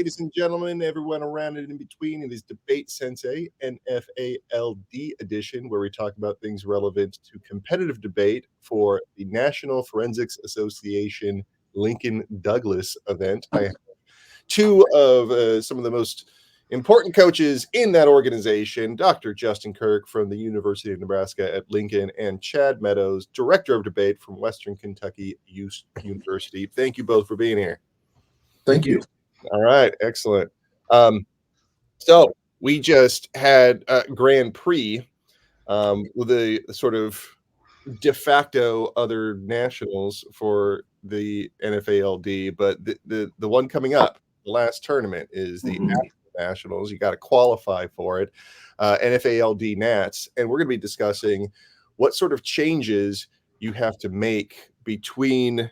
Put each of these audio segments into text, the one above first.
ladies and gentlemen, everyone around and in between. It is DebateSensei NFA LD edition, where we talk about things relevant to competitive debate for the National Forensics Association Lincoln Douglas event. I have two of some of the most important coaches in that organization, Dr. Justin Kirk from the University of Nebraska at Lincoln, and Chad Meadows, Director of Debate from Western Kentucky University. Thank you both for being here. Thank you. All right, excellent. So we just had Grand Prix with the sort of de facto other nationals for the NFA LD, but the one coming up, the last tournament, is the Nationals. You got to qualify for it, NFA LD Nats, and we're going to be discussing what sort of changes you have to make between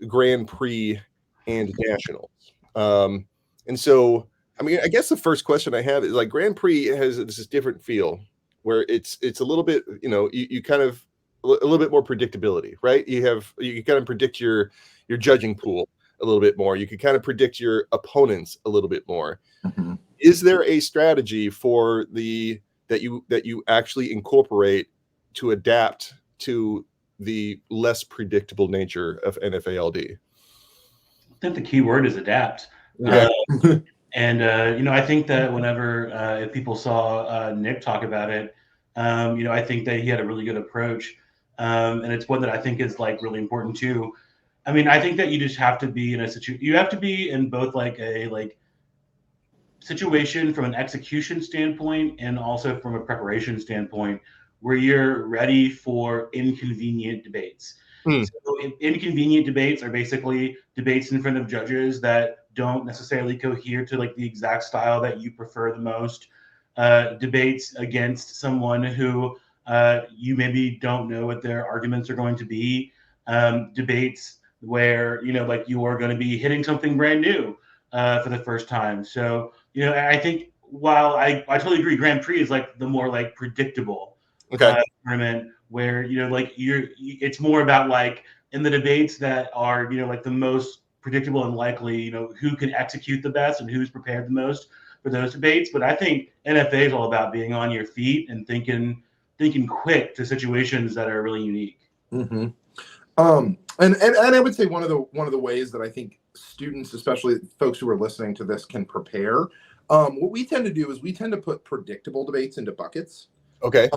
Grand Prix and Nationals. And so, I mean, I guess the first question I have is, like, Grand Prix has this different feel where it's a little bit, you kind of a little bit more predictability, right? You kind of predict your judging pool a little bit more. You can kind of predict your opponents a little bit more. Mm-hmm. Is there a strategy for that you actually incorporate to adapt to the less predictable nature of NFA LD? I think the key word is adapt. Yeah. I think that whenever if people saw Nick talk about it, I think that he had a really good approach, and it's one that I think is like really important too. I mean, I think that you just have to be in a situation. You have to be in both like a situation from an execution standpoint and also from a preparation standpoint, where you're ready for inconvenient debates. So inconvenient debates are basically debates in front of judges that don't necessarily cohere to like the exact style that you prefer the most. Debates against someone who you maybe don't know what their arguments are going to be. Debates where you are going to be hitting something brand new for the first time. So I think while I totally agree, Grand Prix is like the more like predictable tournament where it's more about like in the debates that are like the most predictable and likely, who can execute the best and who's prepared the most for those debates. But I think NFA is all about being on your feet and thinking quick to situations that are really unique. Mm-hmm. And I would say one of the ways that I think students, especially folks who are listening to this, can prepare. What we tend to do is we tend to put predictable debates into buckets. Okay.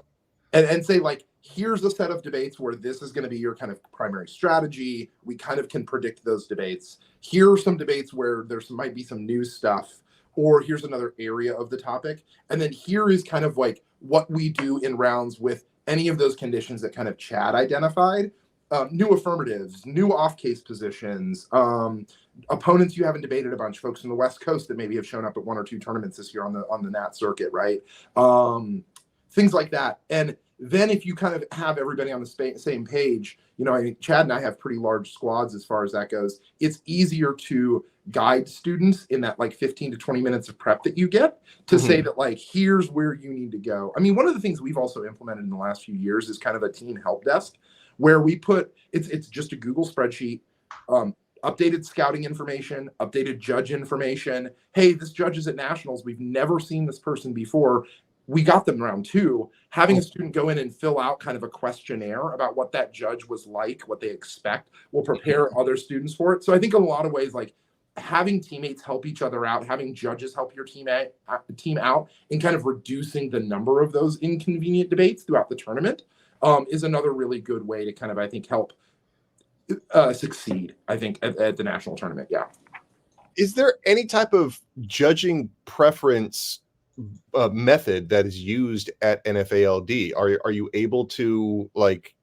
And say, like, here's a set of debates where this is going to be your kind of primary strategy. We kind of can predict those debates. Here are some debates where might be some new stuff, or here's another area of the topic. And then here is kind of like what we do in rounds with any of those conditions that kind of Chad identified. New affirmatives, new off-case positions, opponents you haven't debated a bunch, folks from the West Coast that maybe have shown up at one or two tournaments this year on the Nat circuit, right? Things like that. And then if you kind of have everybody on the same page, Chad and I have pretty large squads as far as that goes. It's easier to guide students in that like 15 to 20 minutes of prep that you get to say that, like, here's where you need to go. I mean, one of the things we've also implemented in the last few years is kind of a team help desk where we put, it's just a Google spreadsheet, updated scouting information, updated judge information. Hey, this judge is at Nationals. We've never seen this person before. We got them round two. Having a student go in and fill out kind of a questionnaire about what that judge was like, what they expect, will prepare other students for it. So I think in a lot of ways, like, having teammates help each other out, having judges help your team out, and kind of reducing the number of those inconvenient debates throughout the tournament is another really good way to kind of, I think, help succeed, I think, at the national tournament. Yeah. Is there any type of judging preference method that is used at NFA LD? Are you able to, like,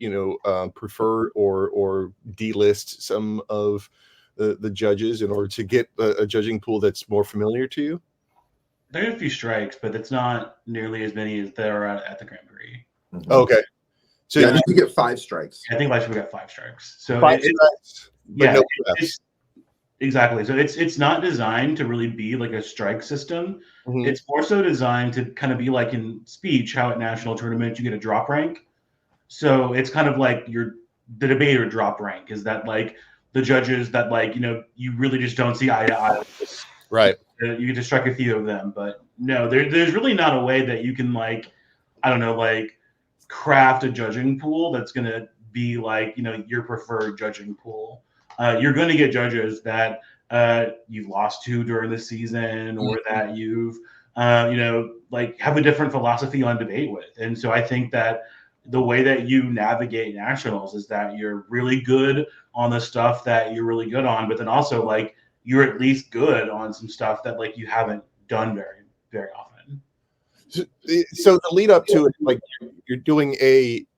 prefer or delist some of the judges in order to get a judging pool that's more familiar to you? There are a few strikes, but it's not nearly as many as there are at the Grand Prix. Mm-hmm. Okay. So yeah, I think you get 5 strikes. I think last year we got 5 strikes. So 5 strikes. Yeah, exactly. So it's not designed to really be like a strike system. Mm-hmm. It's more so designed to kind of be like in speech, how at national tournaments you get a drop rank. So it's kind of like the debater drop rank is that, like, the judges that, like, you really just don't see eye to eye with. Right. You get to strike a few of them, but no, there's really not a way that you can like, I don't know, like craft a judging pool that's going to be like, your preferred judging pool. You're going to get judges that you've lost to during the season, or that you've, like have a different philosophy on debate with. And so I think that the way that you navigate nationals is that you're really good on the stuff that you're really good on, but then also like you're at least good on some stuff that like you haven't done very, very often. So the lead up to it, like you're doing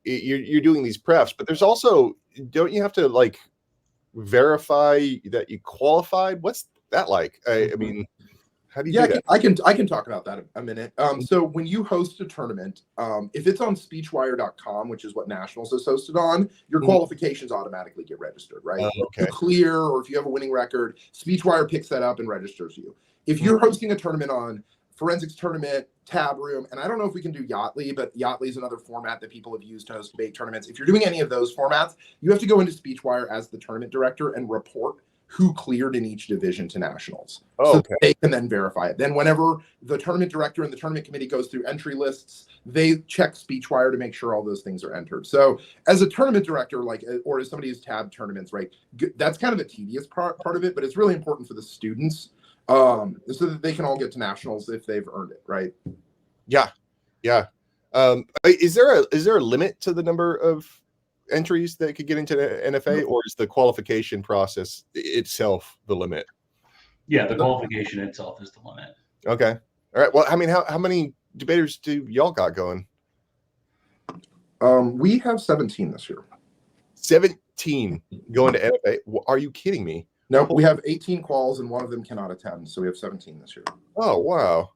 you're doing these preps, but there's also, don't you have to like verify that you qualified? What's that like? I mean, how do you do that? I can talk about that a minute. So when you host a tournament, if it's on speechwire.com, which is what Nationals is hosted on, your qualifications automatically get registered, right? Okay. You clear, or if you have a winning record, Speechwire picks that up and registers you. If you're hosting a tournament on Forensics Tournament, Tab Room, and I don't know if we can do Yachtly, but Yachtly is another format that people have used to host debate tournaments. If you're doing any of those formats, you have to go into Speechwire as the tournament director and report who cleared in each division to Nationals. So they can then verify it. Then whenever the tournament director and the tournament committee goes through entry lists, they check Speechwire to make sure all those things are entered. So as a tournament director, like, or as somebody who's tabbed tournaments, right, that's kind of a tedious part of it, but it's really important for the students, so that they can all get to Nationals if they've earned it, right? Yeah. Is there a limit to the number of entries that could get into the NFA, or is the qualification process itself the limit? Yeah, the qualification itself is the limit. Okay. All right. Well, I mean, how many debaters do y'all got going? We have 17 this year. 17 going to NFA? Are you kidding me? No, we have 18 quals and one of them cannot attend, so we have 17 this year. Oh, wow.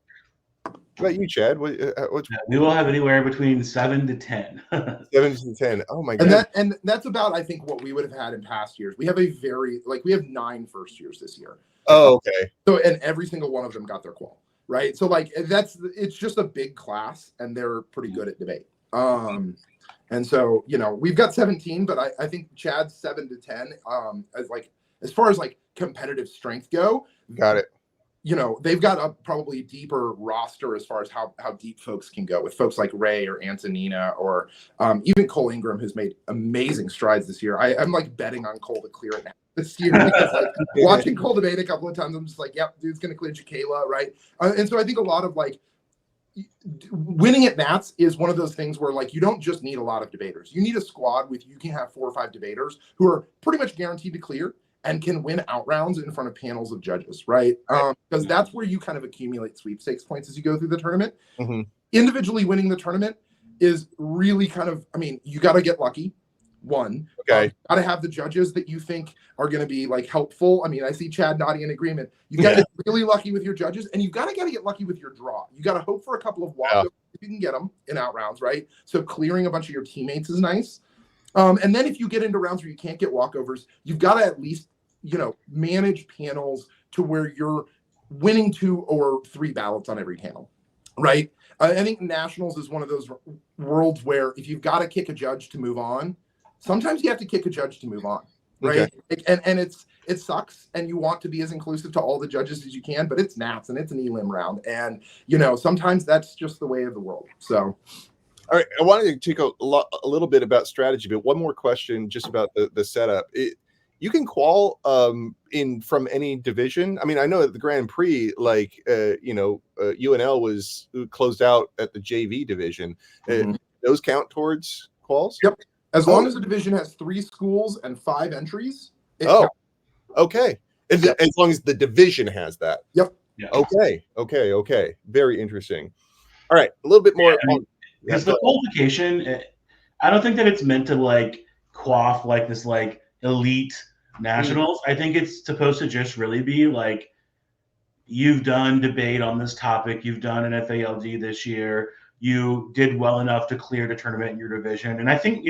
What about you, Chad? We will have anywhere between 7 to 10. 7 to 10. Oh my god. And that's about, I think, what we would have had in past years. We have we have 9 first years this year. Oh, okay. So, and every single one of them got their qual, right? So like it's just a big class, and they're pretty good at debate. And so, we've got 17, but I think Chad's 7 to 10, as far as like competitive strength go. Got it. They've got a probably deeper roster as far as how deep folks can go, with folks like Ray or Antonina, or even Cole Ingram, who's made amazing strides this year. I'm like betting on Cole to clear it now this year, because like watching Cole debate a couple of times, I'm just like, yep, dude's going to clear Jaquela, right? And so I think a lot of like winning at Nats is one of those things where like you don't just need a lot of debaters. You need a squad you can have 4 or 5 debaters who are pretty much guaranteed to clear and can win out rounds in front of panels of judges, right? Because that's where you kind of accumulate sweepstakes points as you go through the tournament. Individually winning the tournament is really kind of, you got to get lucky. One, got to have the judges that you think are going to be like helpful. I see Chad nodding in agreement. You've got to get really lucky with your judges, and you've got to get lucky with your draw. You got to hope for a couple of walkovers if you can get them in out rounds, right? So clearing a bunch of your teammates is nice. And then if you get into rounds where you can't get walkovers, you've got to at least, manage panels to where you're winning 2 or 3 ballots on every panel, right? I think Nationals is one of those worlds where if you've got to kick a judge to move on, sometimes you have to kick a judge to move on, right? Okay. And it sucks, and you want to be as inclusive to all the judges as you can, but it's Nats and it's an elim round, and sometimes that's just the way of the world. So. All right, I wanted to take a little bit about strategy, but one more question just about the setup. You can qual in from any division. I know at the Grand Prix, UNL was closed out at the JV division. Those count towards quals? Yep. As long as the division has 3 schools and 5 entries. Okay. As long as the division has that. Yep. Yeah. Okay. Very interesting. All right, a little bit more. Because the qualification, I don't think that it's meant to like quaff like this like elite nationals. I think it's supposed to just really be like, you've done debate on this topic, you've done an NFA LD this year, you did well enough to clear the tournament in your division. And I think,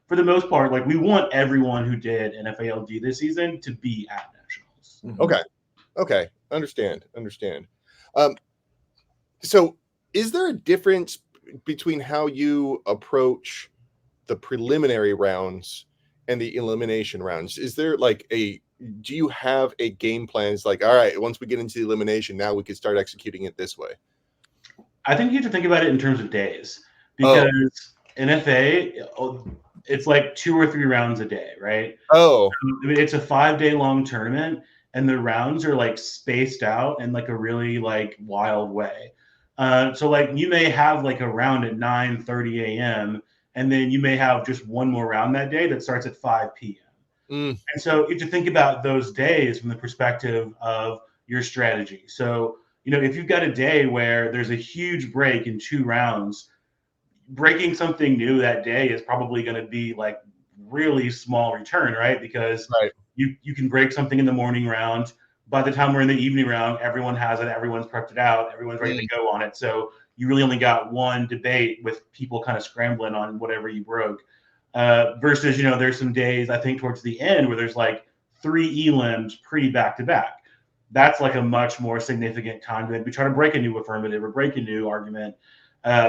for the most part, like we want everyone who did NFA LD this season to be at nationals. Okay. Understand. So is there a difference between how you approach the preliminary rounds and the elimination rounds? Is there like a do you have a game plan? It's like, all right, once we get into the elimination, now we can start executing it this way. I think you have to think about it in terms of days, because NFA, it's like 2 or 3 rounds a day, right? Oh, I mean, it's a 5-day long tournament, and the rounds are like spaced out in like a really like wild way. So like you may have like a round at 9:30 a.m. and then you may have just one more round that day that starts at 5 p.m. And so you have to think about those days from the perspective of your strategy. So, if you've got a day where there's a huge break in 2 rounds, breaking something new that day is probably going to be like really small return, right? Because right. you can break something in the morning round. By the time we're in the evening round, everyone has it, everyone's prepped it out, everyone's ready to go on it. So you really only got one debate with people kind of scrambling on whatever you broke. Versus, there's some days I think towards the end where there's like 3 elims pretty back to back. That's like a much more significant conduit. We try to break a new affirmative or break a new argument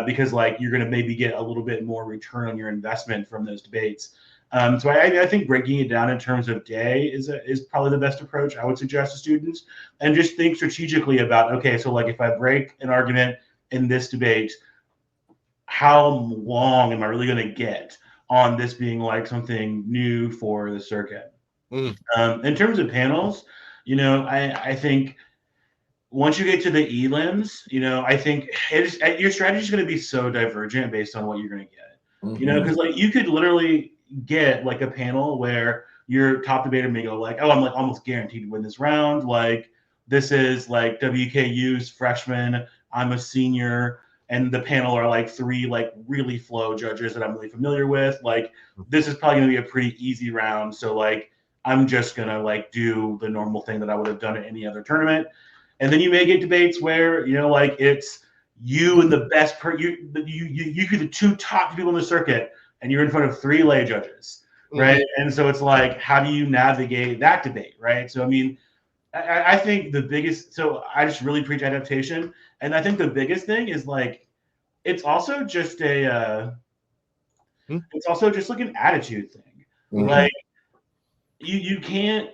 because like you're going to maybe get a little bit more return on your investment from those debates. So I think breaking it down in terms of day is probably the best approach I would suggest to students, and just think strategically about, okay, so like if I break an argument in this debate, how long am I really going to get on this being like something new for the circuit? In terms of panels, I think once you get to the elims, I think your strategy is going to be so divergent based on what you're going to get. Because like you could literally get like a panel where your top debater may go like, oh, I'm like almost guaranteed to win this round. Like this is like WKU's freshman, I'm a senior, and the panel are like 3 like really flow judges that I'm really familiar with. Like this is probably going to be a pretty easy round. So like I'm just going to like do the normal thing that I would have done at any other tournament. And then you may get debates where, like it's you and the best you could the 2 top people in the circuit, and you're in front of 3 lay judges, right? And so it's like, how do you navigate that debate, right? So I mean, I think the biggest, so I just really preach adaptation, and I think the biggest thing is like, it's also just it's also just like an attitude thing. Like you can't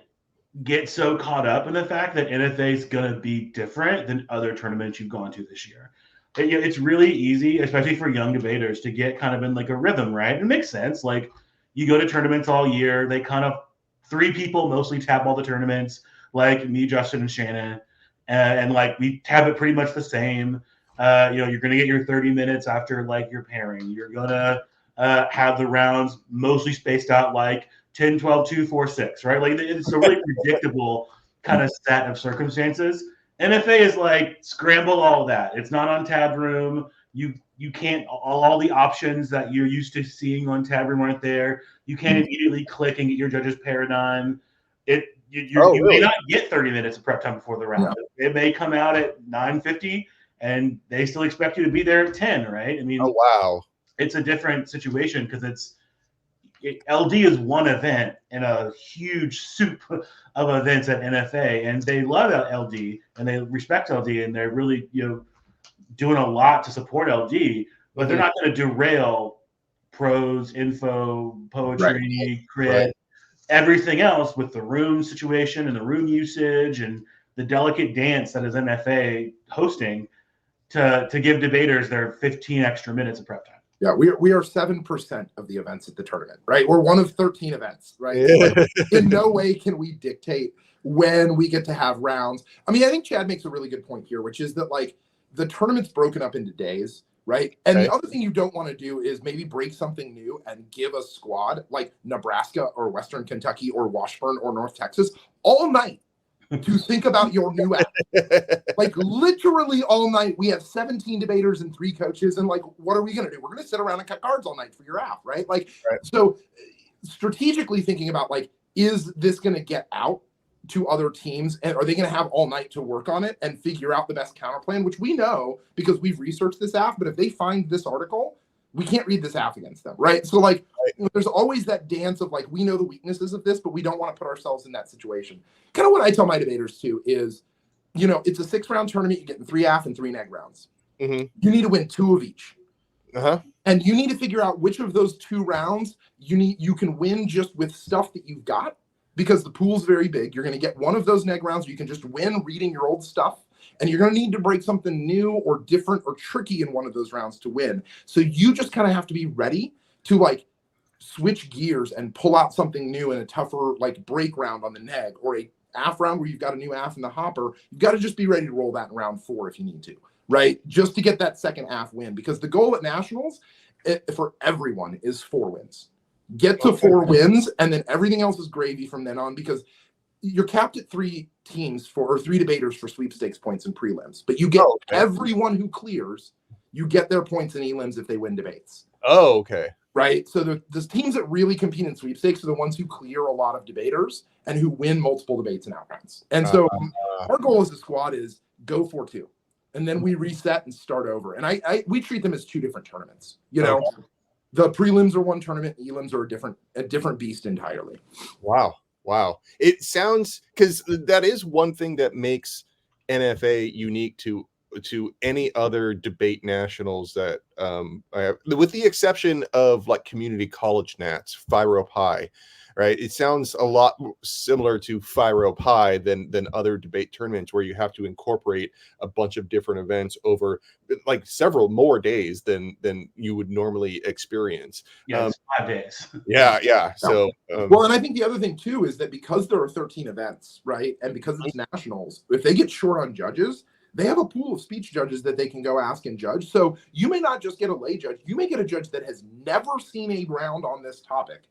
get so caught up in the fact that NFA is going to be different than other tournaments you've gone to this year. It's really easy, especially for young debaters, to get kind of in like a rhythm, right? It makes sense. Like you go to tournaments all year, they kind of 3 people mostly tab all the tournaments, like me, Justin, and Shannon, and like we tab it pretty much the same. You're going to get your 30 minutes after like your pairing. You're going to have the rounds mostly spaced out like 10, 12, 2, 4, 6, right? Like it's a really predictable kind of set of circumstances. NFA is like scramble all of that. It's not on Tab Room. You can't, all the options that you're used to seeing on Tab Room aren't there. You can't immediately click and get your judge's paradigm. You may not get 30 minutes of prep time before the round. Yeah. It may come out at 9:50 and they still expect you to be there at 10, right? I mean, oh wow, it's a different situation because LD is one event in a huge soup of events at NFA, and they love LD and they respect LD, and they're really doing a lot to support LD, but they're not going to derail prose, info, poetry, crit, everything else with the room situation and the room usage and the delicate dance that is NFA hosting to give debaters their 15 extra minutes of prep time. Yeah, we are 7% of the events at the tournament, right? We're one of 13 events, right? Yeah. So like, in no way can we dictate when we get to have rounds. I mean, I think Chad makes a really good point here, which is that like the tournament's broken up into days, right? And the other thing you don't want to do is maybe break something new and give a squad like Nebraska or Western Kentucky or Washburn or North Texas all night to think about your new app. Like literally all night. We have 17 debaters and 3 coaches, and like, what are we going to do? We're going to sit around and cut cards all night for your app, right? Like, so strategically thinking about like, is this going to get out to other teams, and are they going to have all night to work on it and figure out the best counter plan, which we know because we've researched this app. But if they find this article, we can't read this app against them, right? So like, there's always that dance of like, we know the weaknesses of this, but we don't want to put ourselves in that situation. Kind of what I tell my debaters too is, it's a 6-round tournament. You're getting 3 AF and 3 neg rounds. You need to win 2 of each. And you need to figure out which of those 2 rounds you can win just with stuff that you've got, because the pool's very big. You're going to get one of those neg rounds. You can just win reading your old stuff, and you're going to need to break something new or different or tricky in one of those rounds to win. So you just kind of have to be ready to like switch gears and pull out something new in a tougher like break round on the neg, or a AF round where you've got a new AF in the hopper. You've got to just be ready to roll that in round 4 if you need to, right? Just to get that second AF win, because the goal at Nationals for everyone is 4 wins. Get to 4 wins, and then everything else is gravy from then on, because you're capped at 3 teams or 3 debaters for sweepstakes points and prelims. But you get everyone who clears, you get their points in elims if they win debates. Oh, okay. Right? So the teams that really compete in sweepstakes are the ones who clear a lot of debaters and who win multiple debates and outrounds. And so our goal as a squad is go 4-2. And then we reset and start over. And we treat them as 2 different tournaments. You know, the prelims are one tournament, elims are a different beast entirely. Wow. It sounds, because that is one thing that makes NFA unique to any other debate nationals that I have, with the exception of like community college nats, Phi Pi, right? It sounds a lot similar to Phi Pi than other debate tournaments where you have to incorporate a bunch of different events over like several more days than you would normally experience. Yeah, it's 5 days. Yeah. So well, and I think the other thing too is that because there are 13 events, right, and because it's nationals, if they get short on judges, they have a pool of speech judges that they can go ask and judge. So you may not just get a lay judge, you may get a judge that has never seen a round on this topic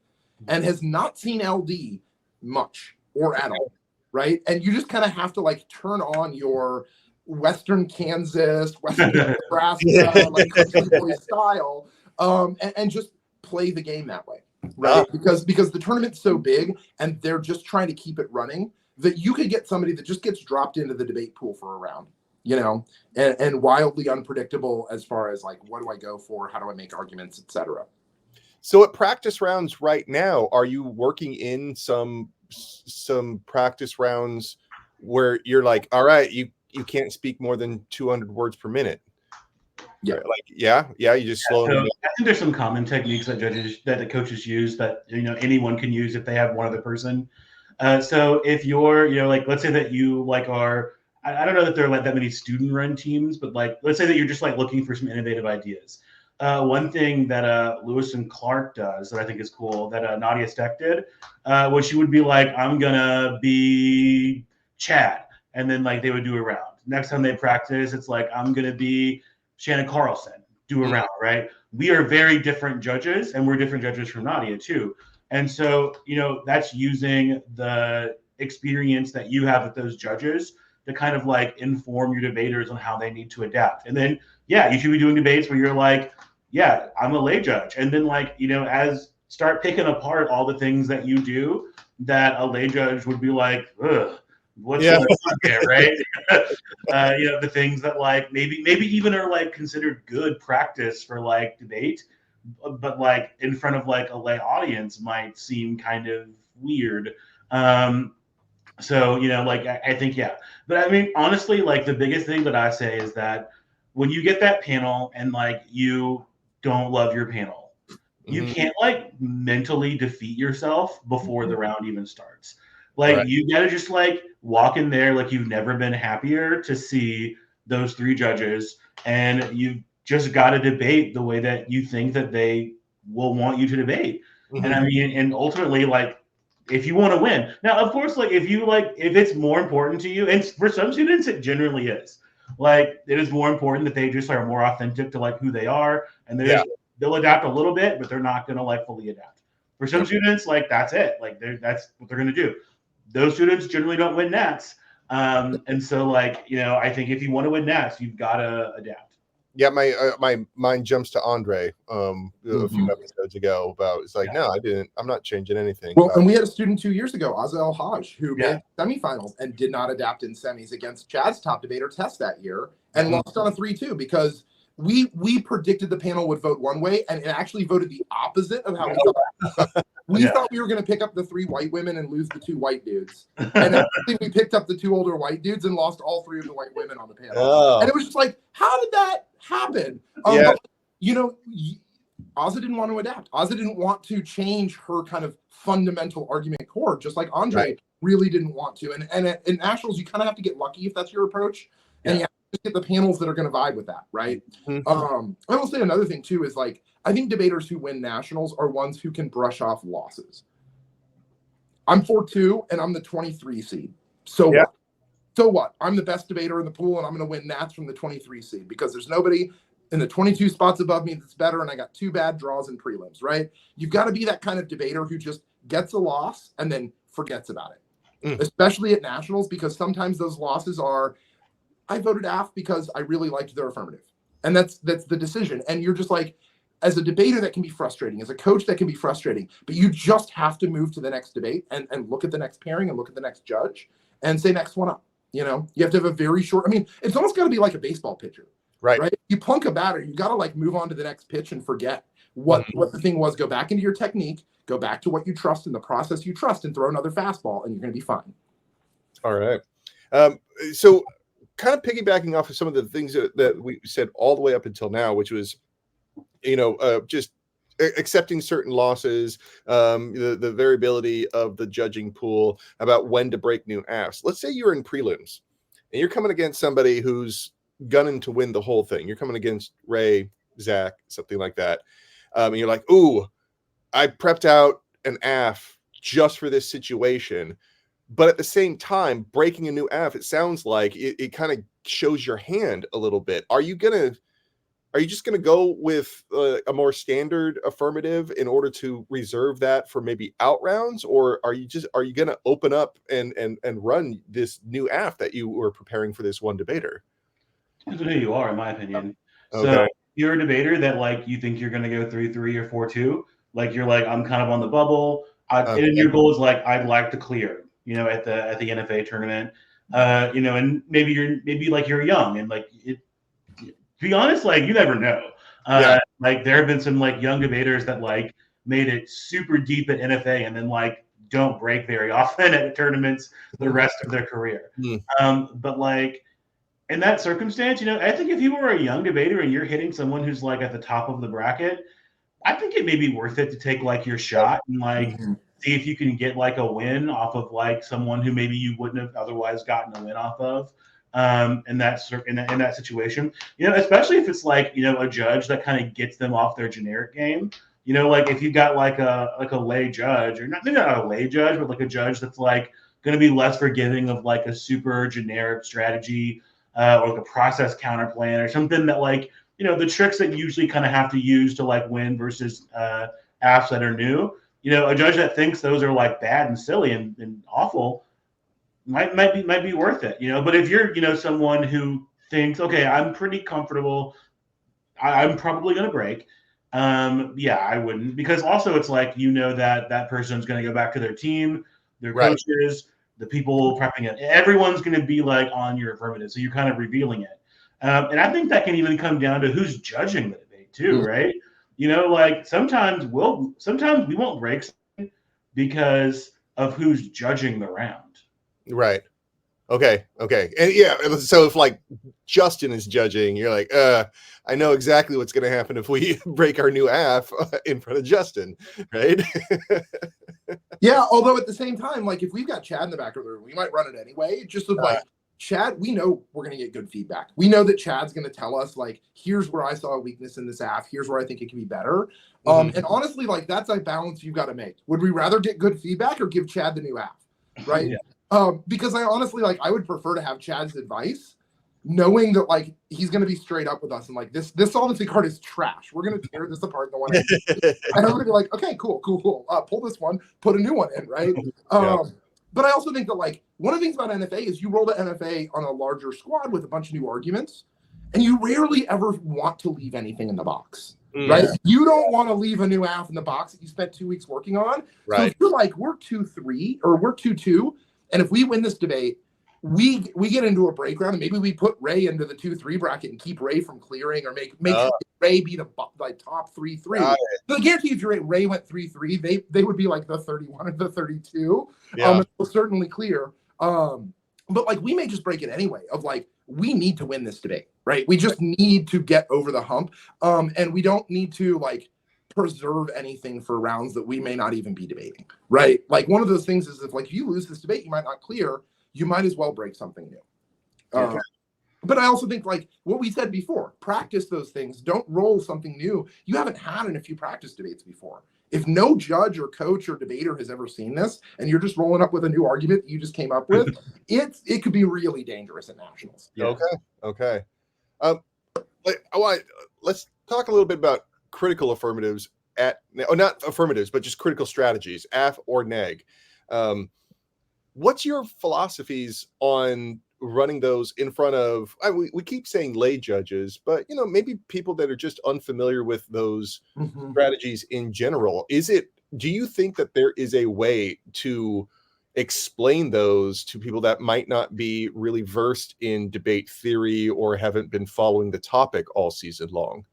and has not seen LD much or at all, right? And you just kind of have to like turn on your Western Kansas, Western Nebraska, like country boy style, and just play the game that way, right? Because the tournament's so big and they're just trying to keep it running, that you could get somebody that just gets dropped into the debate pool for a round, you know, and wildly unpredictable as far as like, what do I go for? How do I make arguments, etc. So at practice rounds right now, are you working in some practice rounds where you're like, all right, you can't speak more than 200 words per minute? Yeah. Like, you just slow them down. I think there's some common techniques that the coaches use that, you know, anyone can use if they have one other person. So if you're, you know, like, let's say that you like are, I don't know that there are like that many student run teams, but like, let's say that you're just like looking for some innovative ideas. One thing that Lewis and Clark does that I think is cool, that Nadia Steck did, was she would be like, I'm gonna be Chad, and then like they would do a round. Next time they practice, it's like, I'm gonna be Shannon Carlson, do a round, right? We are very different judges, and we're different judges from Nadia too. And so, you know, that's using the experience that you have with those judges to kind of like inform your debaters on how they need to adapt. And then, yeah, you should be doing debates where you're like, yeah, I'm a lay judge. And then like, you know, start picking apart all the things that you do that a lay judge would be like, ugh, what's going on there, right? You know, the things that like maybe even are like considered good practice for like debate, but like in front of like a lay audience might seem kind of weird. So, you know, like I think, yeah. But I mean, honestly, like the biggest thing that I say is that when you get that panel and like you don't love your panel, you can't like mentally defeat yourself before the round even starts. Like you gotta just like walk in there like you've never been happier to see those 3 judges, and you've just got to debate the way that you think that they will want you to debate. And I mean, and ultimately, like, if you want to win. Now, of course, like if it's more important to you, and for some students, it generally is. Like, it is more important that they just are more authentic to like who they are, and they'll adapt a little bit, but they're not going to like fully adapt. For some students, like that's it. Like that's what they're going to do. Those students generally don't win Nats. And so like, you know, I think if you want to win Nats, you've got to adapt. Yeah, my mind jumps to Andre a few episodes ago about, it's like, no, I'm not changing anything. Well, and we had a student 2 years ago, Azel Haj, who made semifinals and did not adapt in semis against Chad's top debater test that year and lost on a 3-2 because we predicted the panel would vote one way and it actually voted the opposite of how we thought. We thought we were going to pick up the 3 white women and lose the 2 white dudes. And actually we picked up the 2 older white dudes and lost all 3 of the white women on the panel. And it was just like, how did that happen? But, you know, Ozzy didn't want to adapt. Ozzy didn't want to change her kind of fundamental argument core, just like Andre really didn't want to. And in nationals, you kind of have to get lucky if that's your approach. And you have to get the panels that are going to vibe with that, right? I will say another thing too is like, I think debaters who win nationals are ones who can brush off losses. I'm 4-2 and I'm the 23 seed. So what? So what? I'm the best debater in the pool and I'm going to win Nats from the 23 seed because there's nobody in the 22 spots above me that's better, and I got 2 bad draws in prelims, right? You've got to be that kind of debater who just gets a loss and then forgets about it, especially at nationals, because sometimes those losses are, I voted AF because I really liked their affirmative. And that's the decision. And you're just like, as a debater, that can be frustrating. As a coach, that can be frustrating. But you just have to move to the next debate and look at the next pairing and look at the next judge and say next one up. You know, you have to have a very short, I mean, it's almost got to be like a baseball pitcher. Right. You plunk a batter, you got to like move on to the next pitch and forget what the thing was. Go back into your technique, go back to what you trust in the process you trust, and throw another fastball, and you're going to be fine. All right. So kind of piggybacking off of some of the things that we said all the way up until now, which was, just accepting certain losses, the variability of the judging pool about when to break new AFs. Let's say you're in prelims and you're coming against somebody who's gunning to win the whole thing. You're coming against Ray, Zach, something like that. And you're like, ooh, I prepped out an AF just for this situation. But at the same time, breaking a new AF, it sounds like it kind of shows your hand a little bit. Are you just going to go with a more standard affirmative in order to reserve that for maybe out rounds? Or are you going to open up and run this new AF that you were preparing for this one debater? Depends on who you are, in my opinion. Okay. So if you're a debater that like you think you're going to go 3-3 or 4-2, like you're like, I'm kind of on the bubble. And your goal is like, I'd like to clear, at the NFA tournament, and maybe you're young and like it. To be honest, like you never know. Like there have been some like young debaters that like made it super deep at NFA and then like don't break very often at tournaments the rest of their career. But like in that circumstance, I think if you were a young debater and you're hitting someone who's like at the top of the bracket, I think it may be worth it to take like your shot and like see if you can get like a win off of like someone who maybe you wouldn't have otherwise gotten a win off of. In that situation, especially if it's like, a judge that kind of gets them off their generic game, like if you got like a lay judge or maybe not a lay judge, but like a judge that's like going to be less forgiving of like a super generic strategy or like a process counter plan or something that like, the tricks that you usually kind of have to use to like win versus apps that are new, a judge that thinks those are like bad and silly and awful might be worth it, but if you're, someone who thinks, okay, I'm pretty comfortable, I'm probably going to break. I wouldn't, because also it's like, that person's going to go back to their team, their coaches, the people prepping it. Everyone's going to be like on your affirmative. So you're kind of revealing it. And I think that can even come down to who's judging the debate too, right? Like sometimes we won't break because of who's judging the round. Right. Okay. And so if like Justin is judging, you're like, I know exactly what's going to happen if we break our new AF in front of Justin, right? Yeah. Although at the same time, like if we've got Chad in the back of the room, we might run it anyway. Just with like Chad, we know we're going to get good feedback. We know that Chad's going to tell us like, here's where I saw a weakness in this AF. Here's where I think it can be better. And honestly, like that's a balance you've got to make. Would we rather get good feedback or give Chad the new AF? Right. Because I honestly, like, I would prefer to have Chad's advice, knowing that, like, he's going to be straight up with us and, like, this solvency card is trash. We're going to tear this apart in the one. And I'm going to be like, okay, cool. Pull this one, put a new one in, right? But I also think that, like, one of the things about NFA is you roll the NFA on a larger squad with a bunch of new arguments, and you rarely ever want to leave anything in the box. Right? You don't want to leave a new AF in the box that you spent 2 weeks working on. Right. So if you're like, we're 2-3 or we're 2-2, and if we win this debate, we get into a break round, and maybe we put Ray into the 2-3 bracket and keep Ray from clearing, or make Ray be the like top 3-3. So I guarantee if Ray went 3-3, they would be like the 31 or the 32. It will certainly clear. But like we may just break it anyway. Of like we need to win this debate, right? We just need to get over the hump, and we don't need to like preserve anything for rounds that we may not even be debating, right? Like one of those things is if you lose this debate, you might not clear, you might as well break something new. Yeah. But I also think like what we said before, practice those things. Don't roll something new you haven't had in a few practice debates before. If no judge or coach or debater has ever seen this, and you're just rolling up with a new argument that you just came up with, it could be really dangerous at nationals. Yeah. Okay. Let's talk a little bit about critical affirmatives not affirmatives, but just critical strategies, AF or neg. What's your philosophies on running those in front of, we keep saying lay judges, but maybe people that are just unfamiliar with those strategies in general? Do you think that there is a way to explain those to people that might not be really versed in debate theory or haven't been following the topic all season long?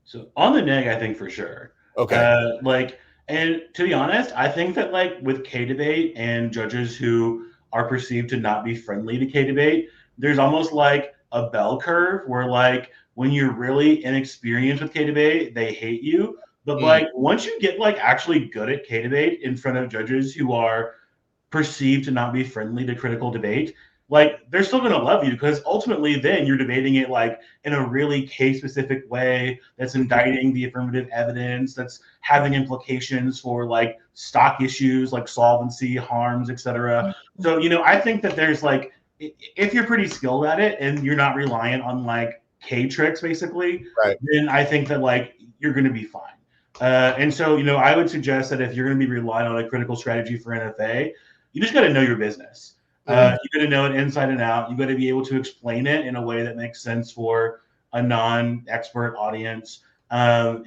So on the neg, I think for sure. Okay. And to be honest, I think that like with K-debate and judges who are perceived to not be friendly to K-debate, there's almost like a bell curve where like when you're really inexperienced with K-debate, they hate you. But like once you get like actually good at K-debate in front of judges who are perceived to not be friendly to critical debate, like they're still going to love you because ultimately then you're debating it like in a really case specific way that's indicting the affirmative evidence, that's having implications for like stock issues like solvency, harms, etc. So I think that there's like, if you're pretty skilled at it and you're not reliant on like K tricks basically, Right. then I think that like you're going to be fine. And so I would suggest that if you're going to be relying on a critical strategy for NFA, you just got to know your business. You got to know it inside and out. You got to be able to explain it in a way that makes sense for a non-expert audience. On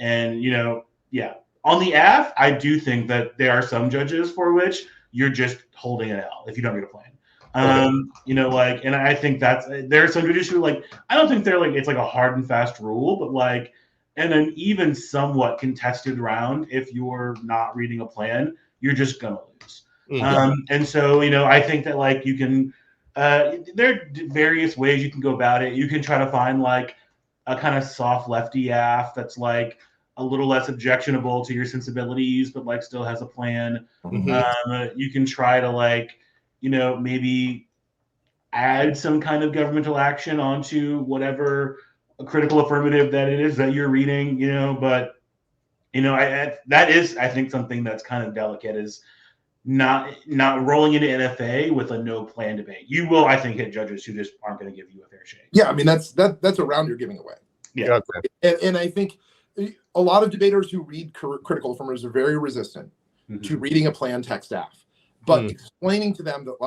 the AF, I do think that there are some judges for which you're just holding an L if you don't get a plan. And I think there are some judges who like, I don't think they're like, it's like a hard and fast rule, but like in an even somewhat contested round, if you're not reading a plan, you're just gonna lose. And so, I think that like you can, there are various ways you can go about it. You can try to find like a kind of soft lefty AF that's like a little less objectionable to your sensibilities, but like still has a plan. You can try to like, maybe add some kind of governmental action onto whatever a critical affirmative that it is that you're reading, but that is, I think, something that's kind of delicate is not rolling into NFA with a no plan debate. You will, I think, hit judges who just aren't going to give you a fair shake. Yeah, I mean that's a round you're giving away. Yeah, and I think a lot of debaters who read critical affirmatives are very resistant to reading a plan text AF, but explaining to them that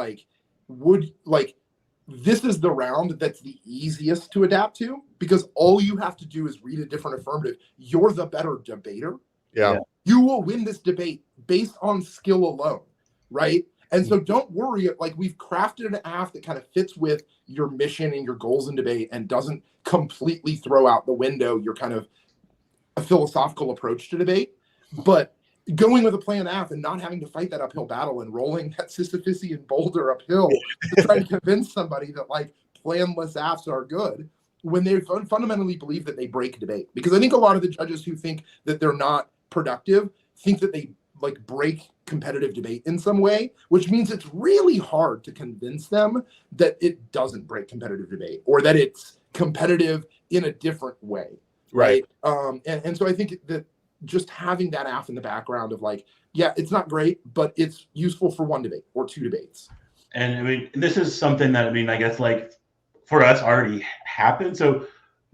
this is the round that's the easiest to adapt to because all you have to do is read a different affirmative. You're the better debater. Yeah. You will win this debate based on skill alone, right? And so don't worry, like we've crafted an AF that kind of fits with your mission and your goals in debate and doesn't completely throw out the window your kind of a philosophical approach to debate. But going with a plan AF and not having to fight that uphill battle and rolling that Sisyphusian boulder uphill to try to convince somebody that like planless AFs are good when they fundamentally believe that they break debate. Because I think a lot of the judges who think that they're not productive think that they like break competitive debate in some way, which means it's really hard to convince them that it doesn't break competitive debate or that it's competitive in a different way. Right. And so I think that just having that AF in the background of like, yeah, it's not great, but it's useful for one debate or two debates. And I mean, this is something that, I guess like for us already happened. So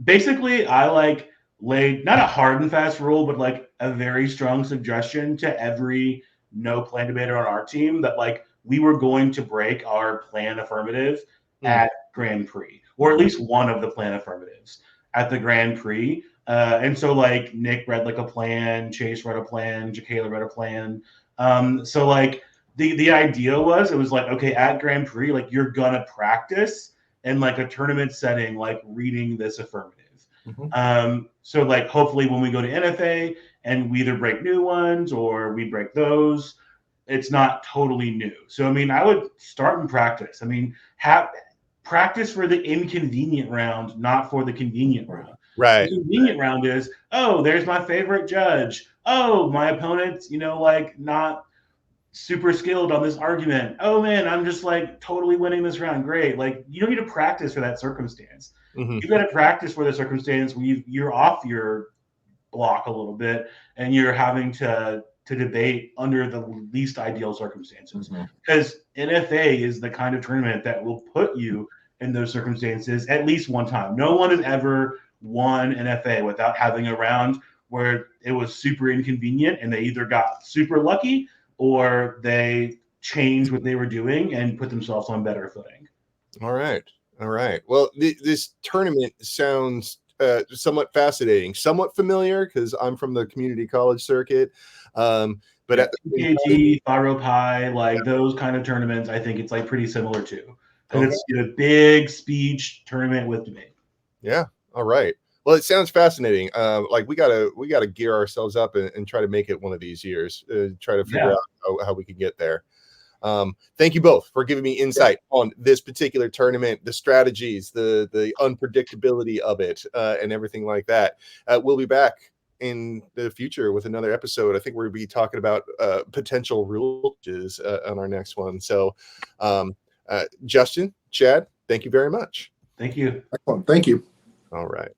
basically I like laid not a hard and fast rule, but like a very strong suggestion to every no plan debater on our team that like we were going to break our plan affirmative at Grand Prix, or at least one of the plan affirmatives at the Grand Prix. And so like Nick read like a plan, Chase read a plan, Jacayla read a plan. So like the idea was, it was like, okay, at Grand Prix, like you're gonna practice in like a tournament setting, like reading this affirmative. So like hopefully when we go to NFA and we either break new ones or we break those, it's not totally new. So I would start and practice. Have practice for the inconvenient round, not for the convenient round. Right. The convenient round is, oh, there's my favorite judge. Oh, my opponent's, like not super skilled on this argument. Oh man, I'm just like totally winning this round. Great. Like you don't need to practice for that circumstance. Mhm. You got to practice for the circumstance where you're off your block a little bit and you're having to debate under the least ideal circumstances. Because NFA is the kind of tournament that will put you in those circumstances at least one time. No one has ever won NFA without having a round where it was super inconvenient and they either got super lucky or they changed what they were doing and put themselves on better footing. All right. All right. Well, this tournament sounds somewhat fascinating, somewhat familiar because I'm from the community college circuit. But at the same PAT, Faro Pi, like those kind of tournaments, I think it's like pretty similar too. Because it's a big speech tournament with debate. Yeah. All right. Well, it sounds fascinating. Like we gotta gear ourselves up and try to make it one of these years. Try to figure out how we can get there. Thank you both for giving me insight on this particular tournament, the strategies, the unpredictability of it, and everything like that. We'll be back in the future with another episode. I think we'll be talking about potential rule changes on our next one. So, Justin, Chad, thank you very much. Thank you. Excellent. Thank you. All right.